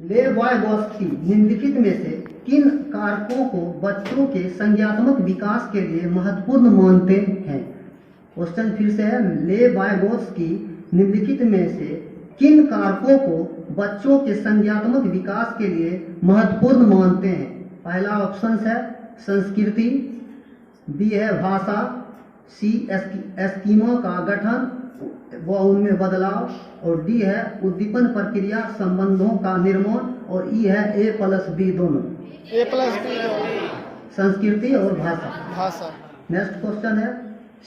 लेवाइगोस्की निम्नलिखित में से किन कारकों को बच्चों के संज्ञात्मक विकास के लिए महत्वपूर्ण मानते हैं? क्वेश्चन फिर से है, लेवाइगोस्की निम्नलिखित में से किन कारकों को बच्चों के संज्ञात्मक विकास के लिए महत्वपूर्ण मानते हैं? पहला ऑप्शन है संस्कृति, बी है भाषा, सी एस्कीमा का गठन व उनमें बदलाव, और डी है उद्दीपन प्रक्रिया संबंधों का निर्माण, और ई है A+B दोनों। A+B संस्कृति और भाषा। नेक्स्ट क्वेश्चन है,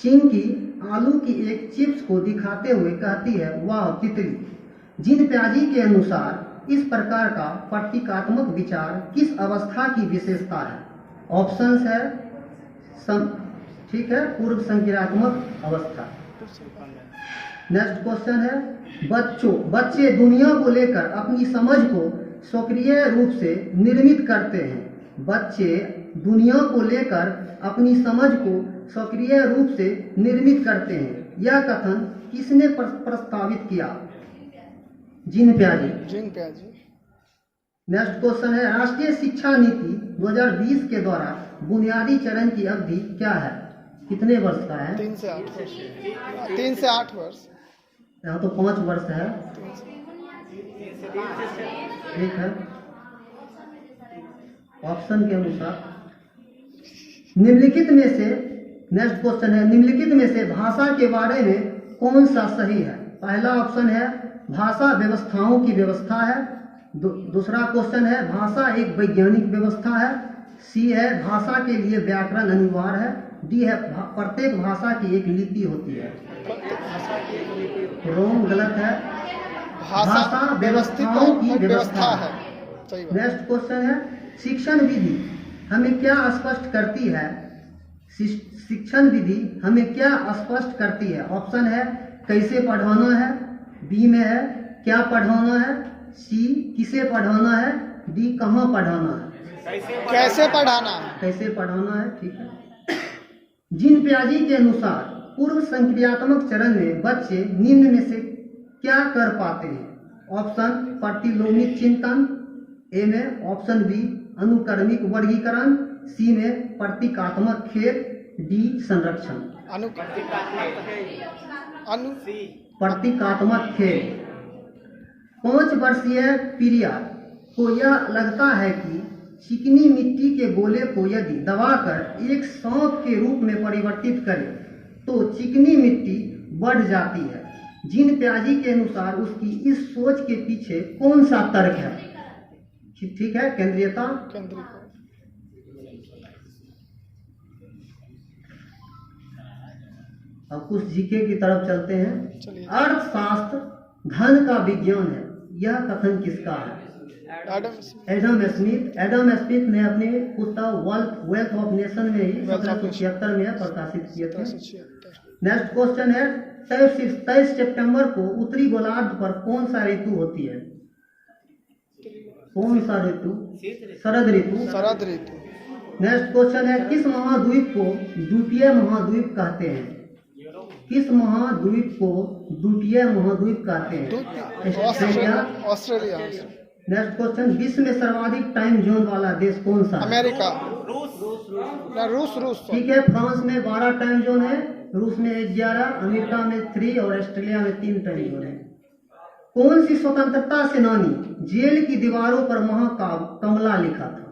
चिंकी आलू की एक चिप्स को दिखाते हुए कहती है वाह तितली। जिन प्याजी के अनुसार इस प्रकार का प्रतीकात्मक विचार किस अवस्था की विशेषता है? ऑप्शंस है ठीक है, पूर्व संक्रियात्मक अवस्था। नेक्स्ट क्वेश्चन है, बच्चे दुनिया को लेकर अपनी समझ को स्वक्रिय रूप से निर्मित करते हैं। बच्चे दुनिया को लेकर अपनी समझ को स्वक्रिय रूप से निर्मित करते हैं। यह कथन किसने प्रस्तावित किया? जीन प्याजी। नेक्स्ट क्वेश्चन है, राष्ट्रीय शिक्षा नीति 2020 के द्वारा बुनियादी चरण की अवधि क्या है? कितने वर्ष का है? 3 से 8 वर्ष। 3 से 8 वर्ष। यहाँ तो 5 वर्ष है। ठीक है, ऑप्शन के अनुसार निम्नलिखित में से, नेक्स्ट क्वेश्चन है, निम्नलिखित में से भाषा के बारे में कौन सा सही है? पहला ऑप्शन है भाषा व्यवस्थाओं की व्यवस्था है। दूसरा क्वेश्चन है भाषा एक वैज्ञानिक व्यवस्था है। सी है भाषा के लिए व्याकरण अनिवार्य है। डी है प्रत्येक भाषा की एक लिपि होती है। रॉन्ग, गलत है। भाषा व्यवस्थाओं की व्यवस्था है। नेक्स्ट क्वेश्चन है, शिक्षण विधि हमें क्या स्पष्ट करती है? शिक्षण विधि हमें क्या स्पष्ट करती है? ऑप्शन है कैसे पढ़ाना है, बी में है क्या पढ़ाना है, सी किसे पढ़ाना है, डी कहाँ पढ़ाना है। कैसे पढ़ाना है। कैसे पढ़ाना है, ठीक है। जीन प्याजी के अनुसार पूर्व संक्रियात्मक चरण में बच्चे निम्न में से क्या कर पाते हैं? ऑप्शन प्रतिलोमित चिंतन, ए में, ऑप्शन बी अनुक्रमिक वर्गीकरण, सी में प्रतीकात्मक खेल, डी संरक्षण। प्रतीकात्मक खेल। 5 वर्षीय प्रिया को यह लगता है कि चिकनी मिट्टी के गोले को यदि दबाकर एक सांप के रूप में परिवर्तित करें तो चिकनी मिट्टी बढ़ जाती है। जीन प्याजी के अनुसार उसकी इस सोच के पीछे कौन सा तर्क है? ठीक है, केंद्रीयता। अब कुछ जीके की तरफ चलते हैं। अर्थशास्त्र धन का विज्ञान है, यह कथन किसका है? एडम स्मिथ ने अपने पुस्तक वेल्थ ऑफ नेशन में ही 1776 में प्रकाशित किए थे। नेक्स्ट क्वेश्चन है, 23 सितंबर को उत्तरी गोलार्ध पर कौन सा ऋतु होती है? कौन सा ऋतु? शरद ऋतु। नेक्स्ट क्वेश्चन है, किस महाद्वीप को द्वीपीय महाद्वीप कहते हैं? किस महाद्वीप को द्वीपीय महाद्वीप कहते हैं? ऑस्ट्रेलिया। नेक्स्ट क्वेश्चन, विश्व में सर्वाधिक टाइम जोन वाला देश कौन सा है? अमेरिका। रूस। ठीक है, फ्रांस में 12 टाइम जोन है, रूस में 11, अमेरिका में 3 और ऑस्ट्रेलिया में 3 टाइम जोन है। कौन सी स्वतंत्रता सेनानी जेल की दीवारों पर महाकाव्य कमला लिखा था?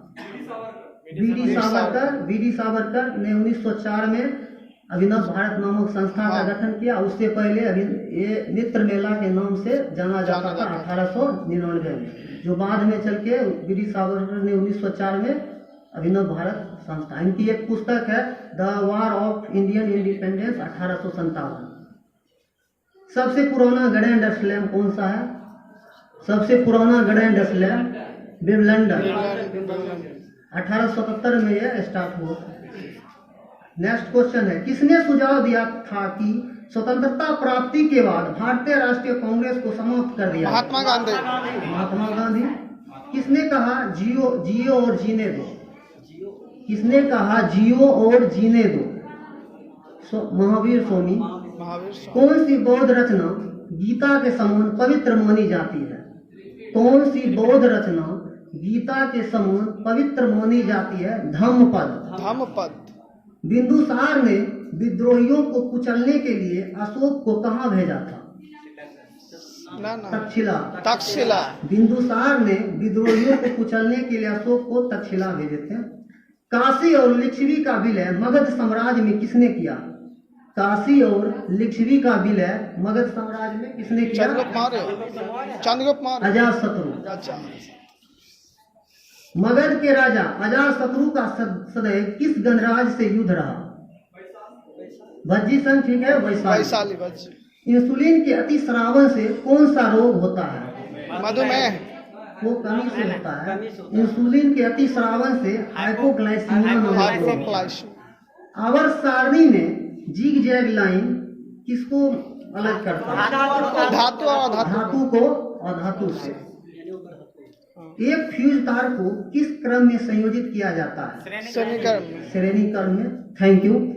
वीडी सावरकर ने 1904 में अभिनव भारत नामक संस्था का गठन किया। उससे पहले ये मित्र मेला के नाम से जाना जाता था 1899 में, जो बाद में चल के वीडी सावरकर ने 1904 में अभिनव भारत संस्था। इनकी एक पुस्तक है the war of Indian independence 1857। सबसे पुराना ग्रैंड स्लैम कौन सा है? सबसे पुराना ग्रैंड स्लैम विंबलडन 1877 में यह स्टार्ट हुआ। नेक्स्ट क्वेश्चन है, किसने सुझाव दिया था कि स्वतंत्रता प्राप्ति के बाद भारतीय राष्ट्रीय कांग्रेस को समाप्त कर दिया? महात्मा गांधी। किसने कहा जियो और जीने दो? किसने कहा जियो और जीने दो? महावीर स्वामी। कौन सी बौद्ध रचना गीता के समान पवित्र मानी जाती है? कौन सी बौद्ध रचना गीता के समान पवित्र मानी जाती है? धम्मपद। धम्मपद। बिंदुसार ने विद्रोहियों को कुचलने के लिए अशोक को कहाँ भेजा था? ना ना तक्षशिला। तक्षशिला। बिंदुसार ने विद्रोहियों को कुचलने के लिए अशोक को तक्षशिला भेजे थे। काशी और लिच्छवी का विलय मगध साम्राज्य में किसने किया? काशी और लिच्छवी का विलय मगध साम्राज्य में किसने किया? चंद्रगुप्त मौर्य। चंद्रगुप्त मौर्य। अजातशत्रु। अच्छा। मगध के राजा अजातशत्रु का सदैव किस गणराज्य से युद्ध रहा? भज्जी संघ, ठीक है, वैशाली। वैशाली भज्जी। इंसुलिन के अतिस्रावन से कौन सा रोग होता है? मधुमेह। वो कमी से होता है। इंसुलिन के अतिस्रावन से हाइपोग्लाइसीमिया नामक रोग। हाइपोग्लाइसीमिया। आवर्त सारणी में जिग जैग लाइन किसको अलग करता है? धातु और अधातु। धातु को अधातु से। एक फ्यूज तार को किस क्रम में संयोजित किया जाता है? श्रेणी क्रम में। श्रेणी क्रम में। Thank you.